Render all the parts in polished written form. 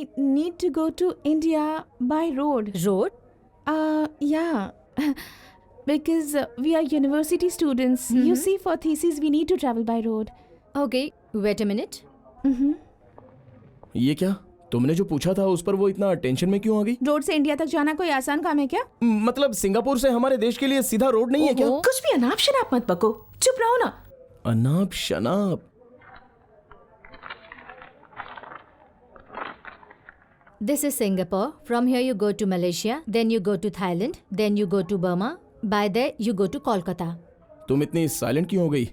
I need to go to India by road. Road? Yeah. Because we are university students. You see, for thesis we need to travel by road. Okay, wait a minute. ये क्या? तुमने जो पूछा था उस पर वो इतना टेंशन में क्यों आ गई? रोड से इंडिया तक जाना कोई आसान काम है क्या? मतलब सिंगापुर से हमारे देश के लिए सीधा रोड नहीं है क्या? कुछ भी अनाप शनाप मत बको, चुप रहो ना। अनाप शनाप। This is Singapore. From here you go to Malaysia, then you go to Thailand, then you go to Burma. By there you go to Kolkata. तुम इतनी साइलेंट क्यों हो गई?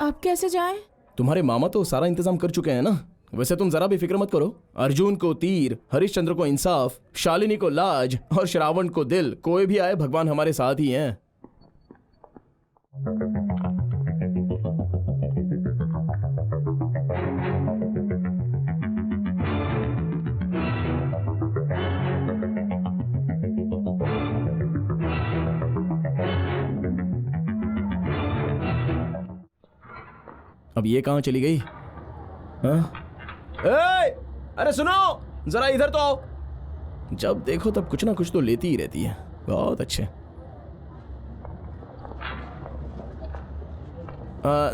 अब कैसे जाएं? तुम्हारे मामा तो सारा इंतजाम कर चुके हैं ना। वैसे तुम जरा भी फिक्र मत करो। अर्जुन को तीर, हरिश्चंद्र को इंसाफ, शालिनी को लाज और श्रावण को दिल, कोई भी आए भगवान हमारे साथ ही हैं। अब ये कहाँ चली गई? हाँ? अरे सुनो, जरा इधर तो आओ। जब देखो तब कुछ ना कुछ तो लेती ही रहती है। बहुत अच्छे।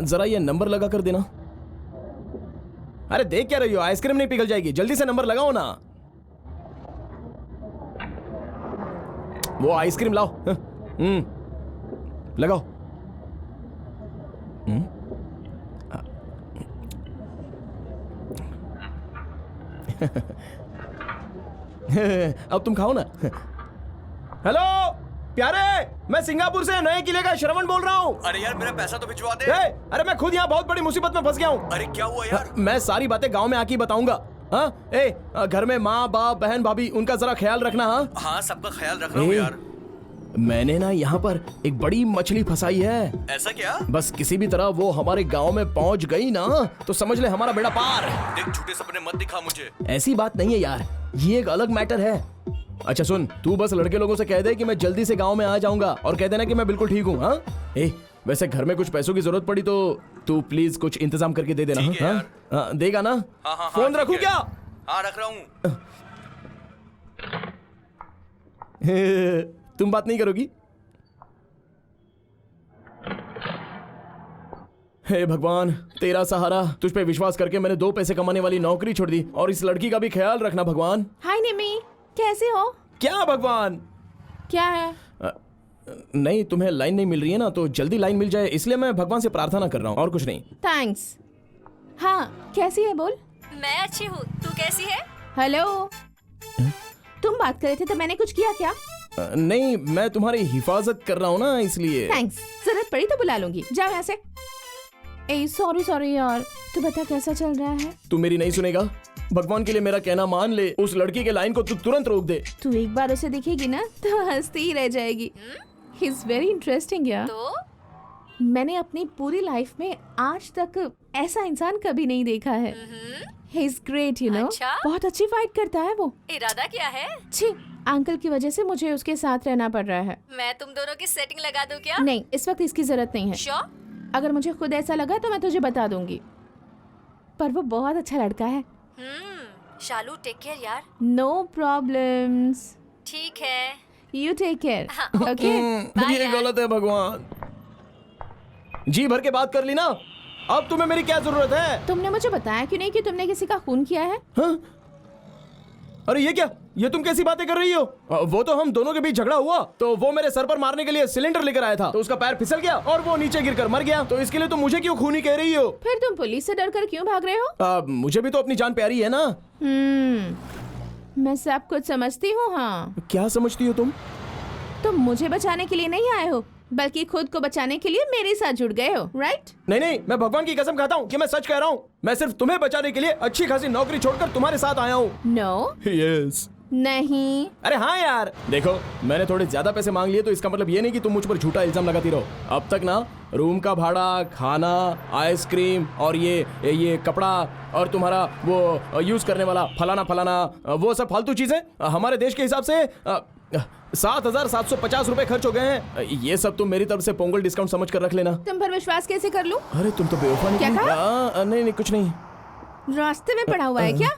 जरा ये नंबर लगा कर देना। अरे देख क्या रही हो, आइसक्रीम नहीं पिघल जाएगी, जल्दी से नंबर लगाओ ना। वो आइसक्रीम लाओ। लगाओ। अब तुम खाओ ना। हेलो प्यारे, मैं सिंगापुर से नए किले का श्रवण बोल रहा हूँ। अरे यार मेरा पैसा तो भिजवा दे। अरे मैं खुद यहाँ बहुत बड़ी मुसीबत में फंस गया हूँ। अरे क्या हुआ यार? मैं सारी बातें गांव में आके बताऊंगा। हाँ, घर में माँ बाप बहन भाभी उनका जरा ख्याल रखना। हाँ सबका ख्याल रख रहा हूँ यार। मैंने ना यहाँ पर एक बड़ी मछली फंसाई है। ऐसा क्या? बस किसी भी तरह वो हमारे गांव में पहुंच गई ना तो समझ ले हमारा बेड़ा पार। देख झूठे सपने मत दिखा मुझे। ऐसी बात नहीं है यार, ये एक अलग मैटर है। अच्छा सुन, तू बस लड़के लोगों से कह दे कि मैं जल्दी से गांव में आ जाऊंगा और कह देना कि मैं बिल्कुल ठीक हूँ। हाँ वैसे घर में कुछ पैसों की जरूरत पड़ी तो तू प्लीज कुछ इंतजाम करके दे देना। हाँ देगा ना? हाँ, फोन रखूं क्या? हाँ रख रहा हूँ। तुम बात नहीं करोगी? हे भगवान, तेरा सहारा, तुझ पे विश्वास करके मैंने 2 पैसे कमाने वाली नौकरी छोड़ दी और इस लड़की का भी ख्याल रखना भगवान। हाय निमी, कैसे हो? क्या भगवान? क्या है? नहीं, तुम्हें लाइन नहीं मिल रही है ना, तो जल्दी लाइन मिल जाए इसलिए मैं भगवान से प्रार्थना कर रहा हूँ और कुछ नहीं। थैंक्स। हाँ कैसी है बोल? मैं अच्छी हूँ, तू कैसी है? हेलो, तुम बात कर रहे थे तो मैंने कुछ किया क्या? नहीं, मैं तुम्हारी हिफाजत कर रहा हूँ ना इसलिए। थैंक्स, जरूरत पड़ी तो बुला लूंगी। जाओ यहाँ से। सॉरी यार, तू बता कैसा चल रहा है? तू मेरी नहीं सुनेगा? भगवान के लिए मेरा कहना मान ले, उस लड़की के लाइन को तू तुरंत रोक दे। तू एक बार उसे दिखेगी ना तो हंसती ही रह जाएगी। ही इज वेरी इंटरेस्टिंग यार। तो मैंने अपनी पूरी लाइफ में आज तक ऐसा इंसान कभी नहीं देखा है। He is great, you know. अच्छा? बहुत अच्छी फाइट करता है वो। इरादा क्या है? छी, अंकल की वजह से मुझे उसके साथ रहना पड़ रहा है। मैं तुम दोनों की सेटिंग लगा दूं क्या? नहीं, इस वक्त इसकी जरूरत नहीं है। श्योर? अगर मुझे खुद ऐसा लगा तो मैं तुझे बता दूंगी, पर वो बहुत अच्छा लड़का है। शालू टेक केयर यार। No problems. ठीक है, यू टेक केयर। ओके ये गलत है भगवान। जी भर के बात कर ली ना, अब तुम्हें मेरी क्या जरूरत है? तुमने मुझे बताया क्यों नहीं कि तुमने किसी का खून किया है? हाँ? अरे ये क्या, ये तुम कैसी बातें कर रही हो? वो तो हम दोनों के बीच झगड़ा हुआ तो वो मेरे सर पर मारने के लिए सिलेंडर लेकर आया था, तो उसका पैर फिसल गया और वो नीचे गिरकर मर गया। तो इसके लिए तुम मुझे क्यों खूनी कह रही हो? फिर तुम पुलिस से डरकर क्यों भाग रहे हो? मुझे भी तो अपनी जान प्यारी है ना। मैं सब कुछ समझती हूँ। हाँ, क्या समझती हो तुम मुझे बचाने के लिए नहीं आए हो, बल्कि खुद को बचाने के लिए मेरे साथ जुड़ गए हो, राइट? नहीं, मैं भगवान की कसम खाता हूँ कि मैं सच कह रहा हूँ। मैं सिर्फ तुम्हें बचाने के लिए अच्छी खासी नौकरी छोड़कर तुम्हारे साथ आया हूँ। No yes. नहीं। अरे हाँ यार, देखो मैंने थोड़े ज्यादा पैसे मांग लिए तो इसका मतलब ये नहीं कि तुम मुझ पर झूठा इल्जाम लगाती रहो। अब तक ना रूम का भाड़ा, खाना, आइसक्रीम और ये कपड़ा और तुम्हारा वो यूज करने वाला फलाना वो सब फालतू चीजें हमारे देश के हिसाब से 7,750 रुपए खर्च हो गए हैं। ये सब तुम मेरी तरफ से पोंगल डिस्काउंट समझ कर रख लेना। तुम पर विश्वास कैसे कर लूं? अरे तुम तो बेवफा क्या निकली। कहा? नहीं कुछ नहीं। रास्ते में पड़ा हुआ है क्या?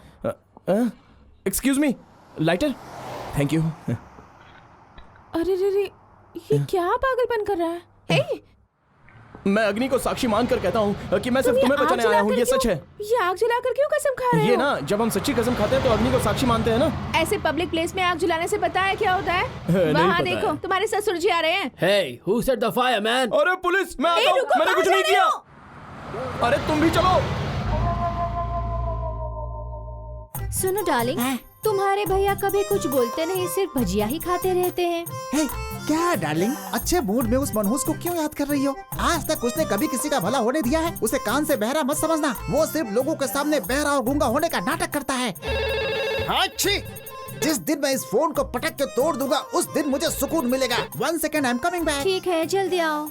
Excuse me, lighter, thank you. अरे रे रे, ये क्या पागलपन कर रहा है? हे, मैं अग्नि को साक्षी मानकर कहता हूँ कि मैं सिर्फ तुम ये तुम्हें आग बचाने आया हूँ, जलाकर ये क्यों- सच है। ये आग जलाकर क्यों कसम खा रहे ये हो? ना, जब हम सच्ची कसम खाते हैं तो अग्नि को साक्षी मानते हैं ना। ऐसे पब्लिक प्लेस में आग जलाने से पता है क्या होता है? नहीं वहाँ पता देखो, है। तुम्हारे ससुर जी आ रहे हैं। Hey, who set the fire, man? अरे पुलिस, मैं ए, आता हूँ, रुको, मैंने कहाँ कुछ जा नहीं रहे किया। हो? अरे तुम भी चलो। सुनो डार्लिंग, तुम्हारे भैया कभी कुछ बोलते नहीं, सिर्फ भजिया ही खाते रहते हैं। हे, क्या है डार्लिंग, अच्छे मूड में उस मनहूस को क्यों याद कर रही हो? आज तक उसने कभी किसी का भला होने दिया है? उसे कान से बहरा मत समझना, वो सिर्फ लोगों के सामने बहरा और गूंगा होने का नाटक करता है। अच्छी, जिस दिन मैं इस फोन को पटक के तोड़ दूंगा उस दिन मुझे सुकून मिलेगा। 1 second, I am coming back. ठीक है, जल्दी आओ।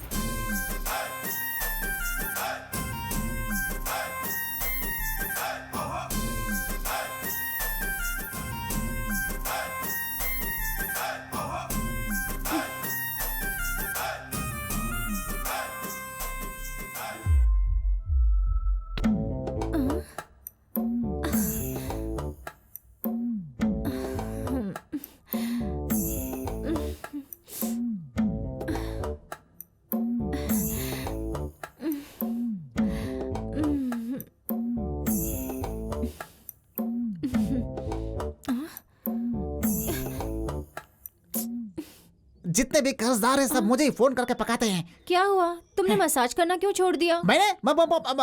जितने भी कर्जदार हैं सब मुझे ही फोन करके पकाते हैं। क्या हुआ? तुमने मसाज करना क्यों छोड़ दिया? मैंने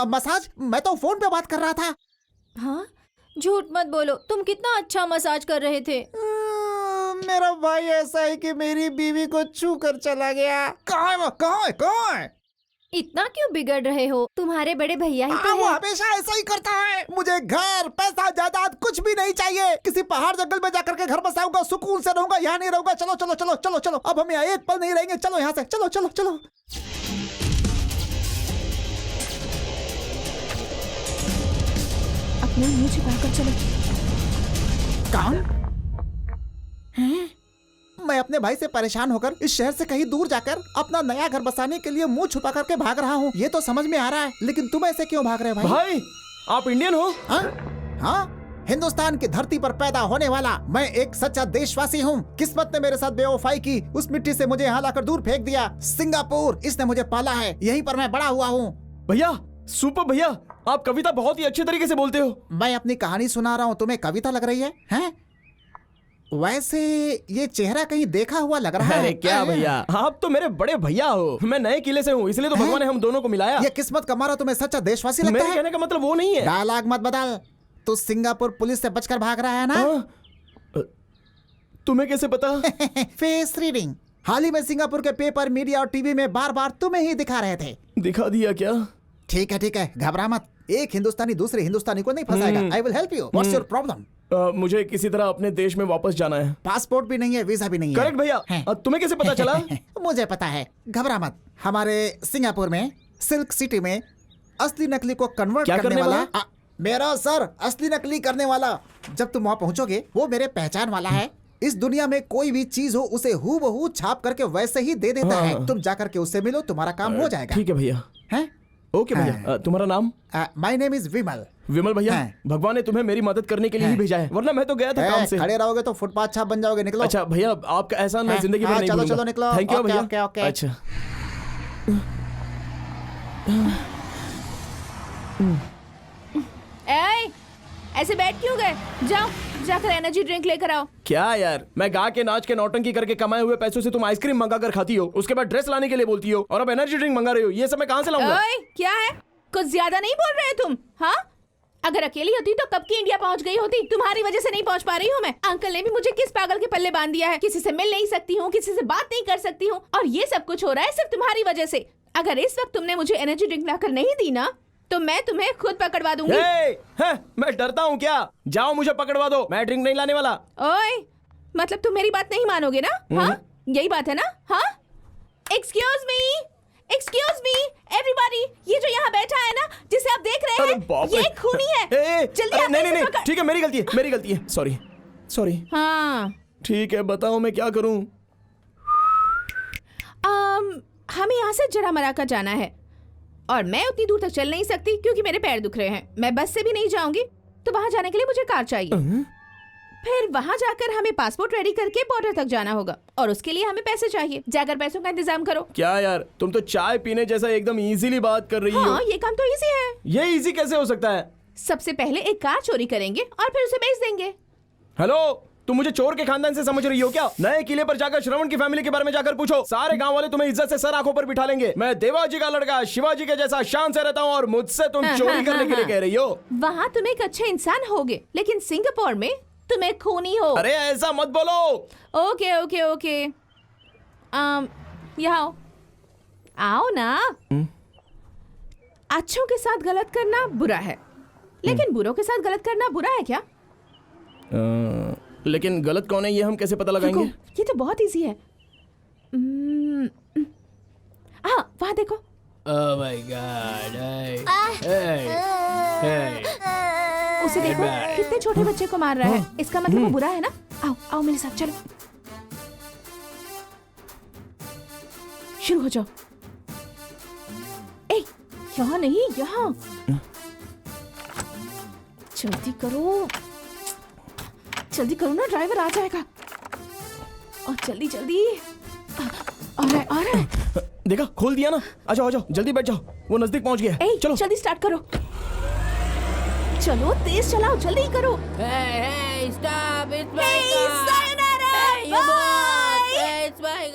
मसाज, मैं तो फोन पे बात कर रहा था। हाँ, झूठ मत बोलो, तुम कितना अच्छा मसाज कर रहे थे। मेरा भाई ऐसा है कि मेरी बीवी को छू कर चला गया। कहाँ है वो? कहाँ है? कहाँ है? इतना क्यों बिगड़ रहे हो? तुम्हारे बड़े भैया ही तो वो हैं। हमेशा ऐसा ही करता है। मुझे घर, पैसा, जायदाद कुछ भी नहीं चाहिए। किसी पहाड़ जंगल में जाकर के घर बसाऊंगा, सुकून से रहूंगा, यहाँ नहीं रहूंगा। चलो चलो चलो चलो चलो, अब हम यहाँ एक पल नहीं रहेंगे। चलो यहाँ से, चलो चलो चलो। अपना मुंह छिपाकर चलो। कौन? मैं अपने भाई से परेशान होकर इस शहर से कहीं दूर जाकर अपना नया घर बसाने के लिए मुंह छुपा करके भाग रहा हूँ। ये तो समझ में आ रहा है, लेकिन तुम ऐसे क्यों भाग रहे हो भाई? भाई, आप इंडियन हो? हाँ? हाँ, हिंदुस्तान की धरती पर पैदा होने वाला मैं एक सच्चा देशवासी हूँ। किस्मत ने मेरे साथ बेवफाई की, उस मिट्टी से मुझे यहाँ लाकर दूर फेंक दिया। सिंगापुर, इसने मुझे पाला है, यहीं पर मैं बड़ा हुआ हूँ। भैया, सुपर भैया, आप कविता बहुत ही अच्छे तरीके से बोलते हो। मैं अपनी कहानी सुना रहा हूँ, तुम्हें कविता लग रही है? हैं? वैसे ये चेहरा कहीं देखा हुआ लग रहा अरे है। क्या भैया, आप तो मेरे बड़े भैया हो। मैं नए किले से हूँ, इसलिए तो भगवान ने हम दोनों को मिलाया। ये किस्मत का मारा तुम्हें सच्चा देशवासी लगता मेरे है? कहने का मतलब वो नहीं है। डायलॉग मत बदल। तू सिंगापुर पुलिस से बचकर भाग रहा है ना? हाँ? तुम्हें कैसे पता? Face reading. हाल ही में सिंगापुर के पेपर, मीडिया और टीवी में बार बार तुम्हें ही दिखा रहे थे। दिखा दिया क्या? ठीक है, घबरा मत। एक हिंदुस्तानी दूसरे हिंदुस्तानी को नहीं फंसाएगा। I will help you. What's your problem? मुझे किसी तरह अपने देश में वापस जाना है। पासपोर्ट भी नहीं है, वीजा भी नहीं है। करेक्ट भैया। हैं। तुम्हें कैसे पता चला? मुझे पता है, घबरा मत। हमारे सिंगापुर में सिल्क सिटी में असली नकली को कन्वर्ट क्या करने करने वाला वाला? मेरा सर, असली नकली करने वाला। जब तुम वहाँ पहुँचोगे वो मेरे पहचान वाला है। इस दुनिया में कोई भी चीज हो उसे हूबहू छाप करके वैसे ही दे देता है। तुम जाकर के उससे मिलो, तुम्हारा काम हो जाएगा। ठीक है भैया। हैं? ओके भैया। तुम्हारा नाम? माय नेम इज विमल। विमल भैया, हाँ। भगवान ने तुम्हें मेरी मदद करने के लिए ही भेजा है, वरना मैं तो गया था काम से। खड़े रहोगे तो फुटपाथ छाप बन जाओगे। निकलो। अच्छा भैया, आपका एहसान मैं हाँ, जिंदगी भर हाँ, नहीं चलो, भूलूंगा। चलो, निकलो। थैंक यू ओके, भैया। Okay, okay. अच्छा। ए, ऐसे बैठ क्यों गए? जाओ, जाकर एनर्जी ड्रिंक लेकर आओ। क्या यार, मैं गा के नाच के नौटंकी करके कमाए हुए पैसों से तुम आइसक्रीम मंगा कर खाती हो, उसके बाद ड्रेस लाने के लिए बोलती हो, और अब एनर्जी ड्रिंक मंगा रही हो। ये सब मैं कहाँ से लाऊंगा? ओए, क्या है? कुछ ज्यादा नहीं बोल रहे तुम? हाँ, अगर अकेली होती तो कब की इंडिया पहुंच गई होती। तुम्हारी वजह से नहीं पहुंच पा रही हूँ मैं। अंकल ने भी मुझे किस पागल के पल्ले बांध दिया है। किसी से मिल नहीं सकती हूँ, किसी से बात नहीं कर सकती हूँ, और ये सब कुछ हो रहा है सिर्फ तुम्हारी वजह से। अगर इस वक्त तुमने मुझे एनर्जी ड्रिंक लाकर नहीं दी ना, तो मैं तुम्हें खुद पकड़वा दूंगी। मैं डरता हूँ क्या? जाओ, मुझे पकड़वा दो, मैं ड्रिंक नहीं लाने वाला। ओए, मतलब तुम मेरी बात नहीं मानोगे ना? हाँ, यही बात है ना? हाँ, एक्सक्यूज मी एवरीबॉडी, ये जो यहाँ बैठा है ना, जिसे आप देख रहे अरे हैं, बाप ये रे। खूनी है। जल्दी अरे आप नहीं इसे नहीं पकड़- ठीक है, मेरी गलती है, सॉरी। हाँ, ठीक है, बताओ मैं क्या करूं? हमें यहाँ से जरा मरा कर जाना है, और मैं उतनी दूर तक चल नहीं सकती क्योंकि मेरे पैर दुख रहे हैं। मैं बस से भी नहीं जाऊंगी, तो वहाँ जाने के लिए मुझे कार चाहिए। फिर वहाँ जाकर हमें पासपोर्ट रेडी करके बॉर्डर तक जाना होगा और उसके लिए हमें पैसे चाहिए। जाकर पैसों का इंतजाम करो। क्या यार, तुम तो चाय पीने जैसा एकदम इजीली बात कर रही हो। हाँ, ये काम तो इजी है। ये इजी कैसे हो सकता है? सबसे पहले एक कार चोरी करेंगे और फिर उसे बेच देंगे। हेलो, तुम मुझे चोर के खानदान से समझ रही हो क्या? नए किले पर जाकर श्रवण की फैमिली के बारे में जाकर पूछो। सारे गांव वाले तुम्हें इज्जत से सर आंखों पर बिठा लेंगे। मैं देवाजी का लड़का शिवाजी के जैसा शान से रहता हूँ और मुझसे तुम चोरी करने के लिए कह रही हो। वहाँ तुम एक अच्छे इंसान होगे, लेकिन सिंगापुर में तुम एक खूनी हो। अरे ऐसा मत बोलो। ओके ओके ओके, यहाँ आओ। आओ ना। अच्छों के साथ गलत करना बुरा है, लेकिन बुरों के साथ गलत करना बुरा है क्या? लेकिन गलत कौन है ये हम कैसे पता लगाएंगे? ये तो बहुत इजी है। हाँ, वहाँ देखो। Oh my God. Hey. Hey. उसे देखो, Goodbye. कितने छोटे बच्चे को मार रहा है। इसका मतलब वो बुरा है ना? आओ आओ मेरे साथ, चलो शुरू हो जाओ। ए, यहाँ नहीं, यहाँ। जल्दी करो ना, ड्राइवर आ जाएगा। और जल्दी जल्दी। आ रहा है। देखा, खोल दिया ना। आ जाओ जल्दी बैठ जाओ, वो नजदीक पहुंच गया है। चलो जल्दी स्टार्ट करो। चलो तेज चलाओ, जल्दी करो। Hey, stop! It's my Hey, car! sayonara! Hey, you Bye! both! Hey, it's my